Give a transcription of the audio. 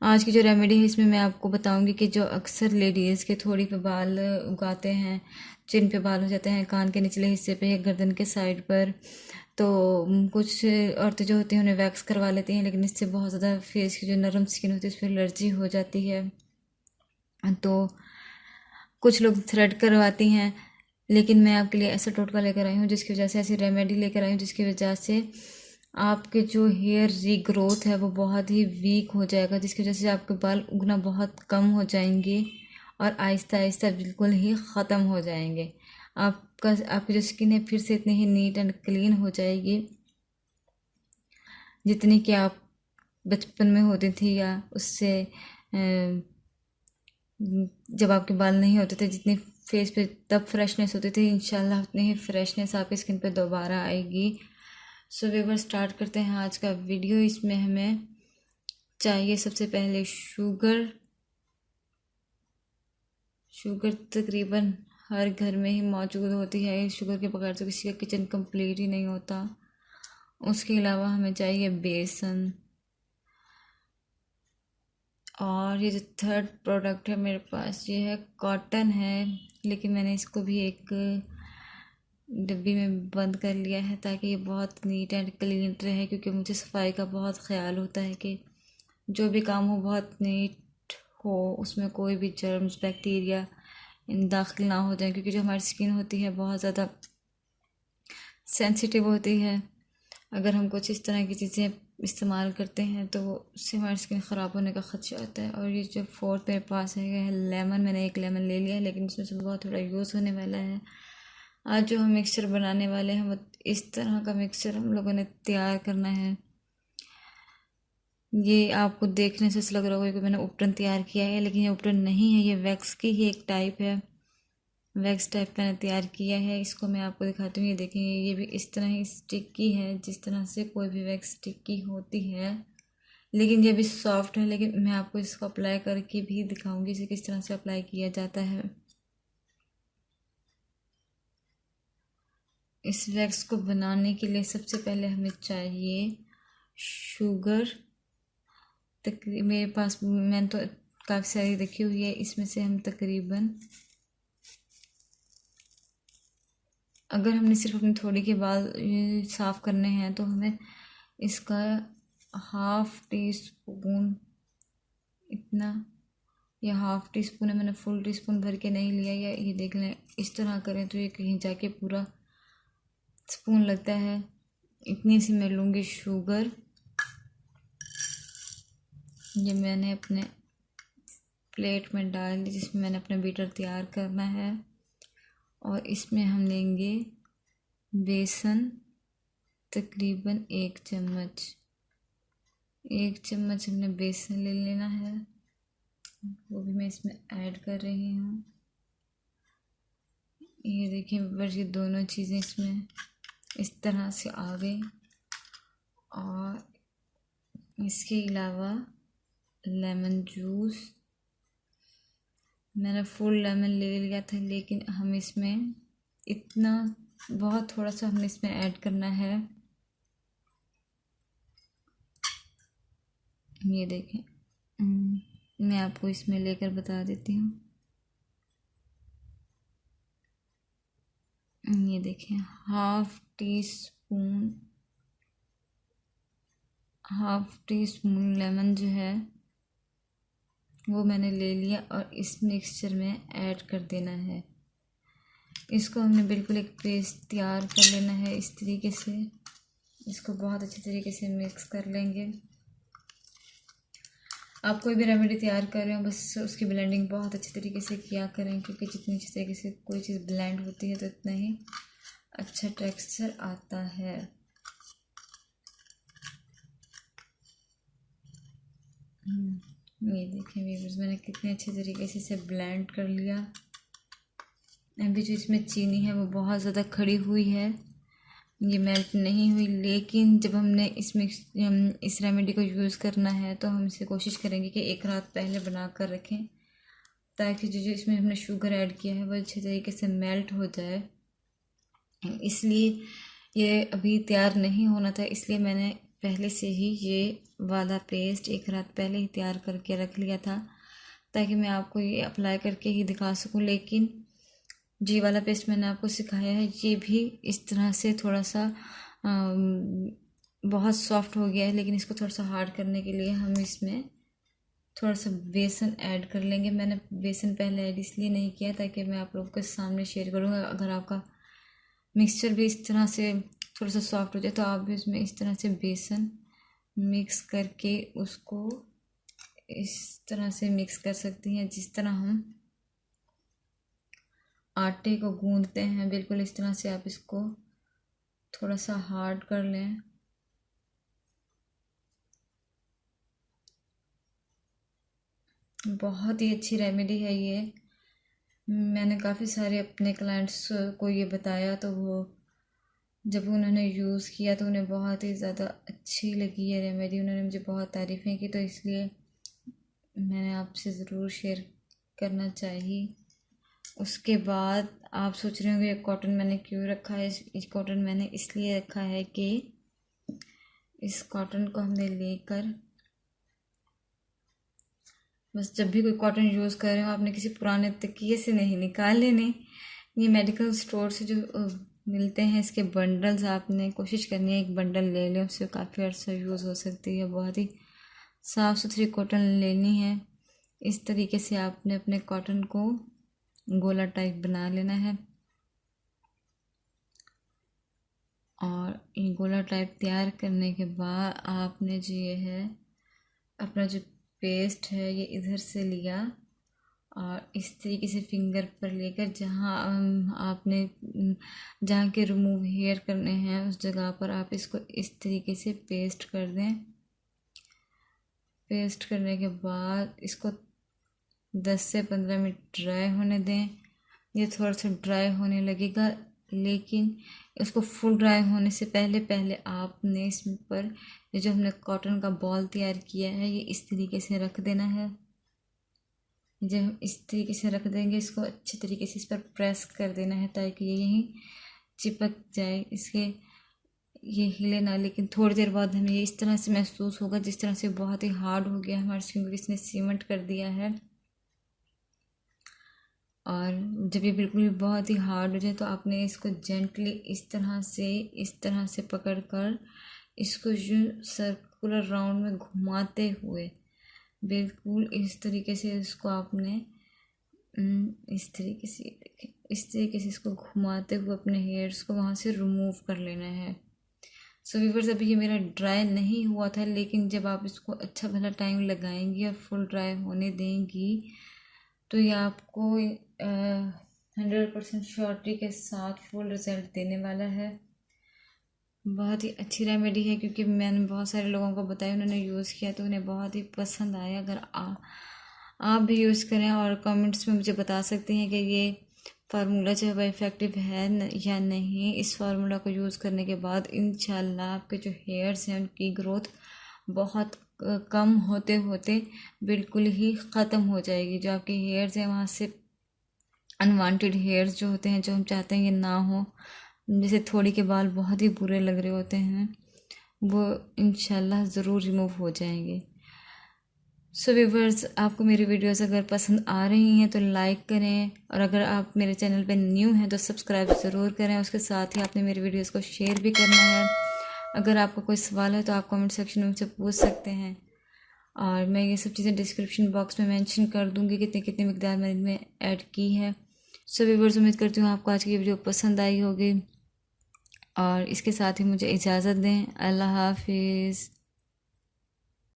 आज की जो रेमेडी है इसमें मैं आपको बताऊंगी कि जो अक्सर लेडीज़ के थोड़ी पे बाल उगाते हैं, चिन पे बाल हो जाते हैं, कान के निचले हिस्से पे, गर्दन के साइड पर, तो कुछ औरतें जो होती हैं उन्हें वैक्स करवा लेती हैं, लेकिन इससे बहुत ज़्यादा फेस की जो नरम स्किन होती है उस पर एलर्जी हो जाती है। तो कुछ लोग थ्रेड करवाती हैं, लेकिन मैं आपके लिए ऐसा टोटका लेकर आई हूँ जिसकी वजह से, ऐसी रेमेडी लेकर आई हूँ जिसकी वजह से आपके जो हेयर रीग्रोथ है वो बहुत ही वीक हो जाएगा, जिसकी वजह से आपके बाल उगना बहुत कम हो जाएंगे और आहिस्ता आहिस्ता बिल्कुल ही ख़त्म हो जाएंगे। आपकी जो स्किन है फिर से इतनी ही नीट एंड क्लीन हो जाएगी जितनी कि आप बचपन में होती थी, या उससे जब आपके बाल नहीं होते थे, जितनी फेस पे तब फ्रेशनेस होती थी, इंशाल्लाह उतनी ही फ्रेशनेस आपकी स्किन पे दोबारा आएगी। सो व्यूअर, स्टार्ट करते हैं आज का वीडियो। इसमें हमें चाहिए सबसे पहले शुगर। शुगर तकरीबन हर घर में ही मौजूद होती है, शुगर के बगैर तो किसी का किचन कंप्लीट ही नहीं होता। उसके अलावा हमें चाहिए बेसन, और ये जो थर्ड प्रोडक्ट है मेरे पास ये है कॉटन है, लेकिन मैंने इसको भी एक डिब्बी में बंद कर लिया है ताकि ये बहुत नीट एंड क्लीन रहे, क्योंकि मुझे सफाई का बहुत ख्याल होता है कि जो भी काम हो बहुत नीट हो, उसमें कोई भी जर्म्स बैक्टीरिया दाखिल ना हो जाए, क्योंकि जो हमारी स्किन होती है बहुत ज़्यादा सेंसिटिव होती है। अगर हम कुछ इस तरह की चीज़ें इस्तेमाल करते हैं तो उससे हमारी स्किन ख़राब होने का ख़दशा होता है। और ये जो फोर्थ मेरे पास है लेमन। मैंने एक लेमन ले लिया है, लेकिन इसमें से बहुत थोड़ा यूज़ होने वाला है। आज जो हम मिक्सचर बनाने वाले हैं वो इस तरह का मिक्सचर हम लोगों ने तैयार करना है। ये आपको देखने से ऐसा लग रहा होगा कि मैंने उपटन तैयार किया है, लेकिन ये उपटन नहीं है, ये वैक्स की ही एक टाइप है। वैक्स टाइप मैंने तैयार किया है। इसको मैं आपको दिखाती हूँ। ये देखेंगे, ये भी इस तरह ही स्टिकी है जिस तरह से कोई भी वैक्स स्टिकी होती है, लेकिन ये भी सॉफ्ट है। लेकिन मैं आपको इसको अप्लाई करके भी दिखाऊंगी इसे किस तरह से अप्लाई किया जाता है। इस वैक्स को बनाने के लिए सबसे पहले हमें चाहिए शुगर। मेरे पास मैंने तो काफ़ी सारी रखी हुई है, इसमें से हम तकरीबन, अगर हमने सिर्फ अपने थोड़ी के बाल साफ़ करने हैं तो हमें इसका हाफ़ टी स्पून, इतना, या हाफ़ टी स्पून है, मैंने फुल टी स्पून भर के नहीं लिया। या ये देख लें, इस तरह करें तो ये कहीं जाके पूरा स्पून लगता है। इतनी सी मैं लूँगी शुगर। ये मैंने अपने प्लेट में डाल दी जिसमें मैंने अपना बीटर तैयार करना है। और इसमें हम लेंगे बेसन, तकरीबन 1 चम्मच। 1 चम्मच हमने बेसन ले लेना है, वो भी मैं इसमें ऐड कर रही हूँ। ये देखिए बस ये दोनों चीज़ें इसमें इस तरह से आ गई। और इसके अलावा लेमन जूस, मैंने फुल लेमन ले लिया था, लेकिन हम इसमें इतना, बहुत थोड़ा सा हमने इसमें ऐड करना है। ये देखें, मैं आपको इसमें लेकर बता देती हूँ। ये देखें, हाफ टी स्पून लेमन जो है वो मैंने ले लिया और इस मिक्सचर में ऐड कर देना है। इसको हमने बिल्कुल एक पेस्ट तैयार कर लेना है इस तरीके से। इसको बहुत अच्छे तरीके से मिक्स कर लेंगे। आप कोई भी रेमेडी तैयार कर रहे हो, बस उसकी ब्लेंडिंग बहुत अच्छे तरीके से किया करें, क्योंकि जितनी अच्छे तरीके से कोई चीज़ ब्लेंड होती है तो इतना ही अच्छा टेक्सचर आता है। ये देखें व्यूअर्स, मैंने कितने अच्छे तरीके से इसे ब्लेंड कर लिया। अभी जो इसमें चीनी है वो बहुत ज़्यादा खड़ी हुई है, ये मेल्ट नहीं हुई। लेकिन जब हमने इस रेमेडी को यूज़ करना है तो हम इसे कोशिश करेंगे कि एक रात पहले बना कर रखें, ताकि जो जो इसमें हमने शुगर ऐड किया है वो अच्छे तरीके से मेल्ट हो जाए। इसलिए ये अभी तैयार नहीं होना था, इसलिए मैंने पहले से ही ये वाला पेस्ट एक रात पहले ही तैयार करके रख लिया था, ताकि मैं आपको ये अप्लाई करके ही दिखा सकूं। लेकिन जी वाला पेस्ट मैंने आपको सिखाया है, ये भी इस तरह से थोड़ा सा बहुत सॉफ्ट हो गया है, लेकिन इसको थोड़ा सा हार्ड करने के लिए हम इसमें थोड़ा सा बेसन ऐड कर लेंगे। मैंने बेसन पहले ऐड इसलिए नहीं किया ताकि मैं आप लोगों के सामने शेयर करूँगा। अगर आपका मिक्सचर भी इस तरह से थोड़ा सा सॉफ्ट हो जाए तो आप भी उसमें इस तरह से बेसन मिक्स करके उसको इस तरह से मिक्स कर सकती हैं, जिस तरह हम आटे को गूंदते हैं, बिल्कुल इस तरह से आप इसको थोड़ा सा हार्ड कर लें। बहुत ही अच्छी रेमेडी है ये। मैंने काफ़ी सारे अपने क्लाइंट्स को ये बताया, तो वो जब उन्होंने यूज़ किया तो उन्हें बहुत ही ज़्यादा अच्छी लगी ये रेमेडी। उन्होंने मुझे बहुत तारीफ़ें की, तो इसलिए मैंने आपसे ज़रूर शेयर करना चाहिए। उसके बाद आप सोच रहे होंगे कॉटन मैंने क्यों रखा है। इस कॉटन मैंने इसलिए रखा है कि इस कॉटन को हमने लेकर बस जब भी कोई कॉटन यूज़ कर रहे हो, आपने किसी पुराने तकिए से नहीं निकाल लेने। ये मेडिकल स्टोर से जो मिलते हैं इसके बंडल्स, आपने कोशिश करनी है एक बंडल ले लें, उससे काफ़ी अर्सा यूज़ हो सकती है। बहुत ही साफ़ सुथरी कॉटन लेनी है। इस तरीके से आपने अपने कॉटन को गोला टाइप बना लेना है, और ये गोला टाइप तैयार करने के बाद आपने जो ये है अपना जो पेस्ट है ये इधर से लिया और इस तरीके से फिंगर पर लेकर जहाँ आपने जहाँ के रिमूव हेयर करने हैं उस जगह पर आप इसको इस तरीके से पेस्ट कर दें। पेस्ट करने के बाद इसको 10 से 15 मिनट ड्राई होने दें। ये थोड़ा सा ड्राई होने लगेगा, लेकिन इसको फुल ड्राई होने से पहले पहले आपने इस पर ये जो हमने कॉटन का बॉल तैयार किया है ये इस तरीके से रख देना है। जब हम इस तरीके से रख देंगे, इसको अच्छे तरीके से इस पर प्रेस कर देना है ताकि ये यहीं चिपक जाए, इसके ये हिले ना। लेकिन थोड़ी देर बाद हमें ये इस तरह से महसूस होगा जिस तरह से बहुत ही हार्ड हो गया हमारे स्किन को, इसने सीमेंट कर दिया है। और जब ये बिल्कुल बहुत ही हार्ड हो जाए तो आपने इसको जेंटली इस तरह से पकड़ कर इसको यूँ सर्कुलर राउंड में घुमाते हुए बिल्कुल इस तरीके से इसको आपने इस तरीके से इसको घुमाते हुए अपने हेयर्स को वहाँ से रिमूव कर लेना है। सो व्यूअर्स, अभी ये मेरा ड्राई नहीं हुआ था, लेकिन जब आप इसको अच्छा भला टाइम लगाएंगी और फुल ड्राई होने देंगी तो ये आपको 100% श्योरिटी के साथ फुल रिजल्ट देने वाला है। बहुत ही अच्छी रेमेडी है, क्योंकि मैंने बहुत सारे लोगों को बताया, उन्होंने यूज़ किया तो उन्हें बहुत ही पसंद आया। अगर आप भी यूज़ करें और कमेंट्स में मुझे बता सकते हैं कि ये फार्मूला जो है वह इफ़ेक्टिव है या नहीं। इस फार्मूला को यूज़ करने के बाद इंशाल्लाह आपके जो हेयर्स हैं उनकी ग्रोथ बहुत कम होते होते बिल्कुल ही ख़त्म हो जाएगी। जो आपके हेयर्स हैं वहाँ से अनवांटेड हेयर्स जो होते हैं, जो हम चाहते हैं ये ना हो, जैसे थोड़ी के बाल बहुत ही बुरे लग रहे होते हैं, वो इंशाल्लाह ज़रूर रिमूव हो जाएंगे। सो व्यूवर्स, आपको मेरी वीडियोस अगर पसंद आ रही हैं तो लाइक करें, और अगर आप मेरे चैनल पे न्यू हैं तो सब्सक्राइब ज़रूर करें। उसके साथ ही आपने मेरी वीडियोस को शेयर भी करना है। अगर आपका कोई सवाल है तो आप कमेंट सेक्शन में मुझसे पूछ सकते हैं, और मैं ये सब चीज़ें डिस्क्रिप्शन बॉक्स में मेंशन कर दूँगी कितनी कितनी मिकदार मैंने इनमें ऐड की है। सो व्यूवर्स, उम्मीद करती हूँ आपको आज की वीडियो पसंद आई होगी, और इसके साथ ही मुझे इजाज़त दें। अल्लाह हाफिज़।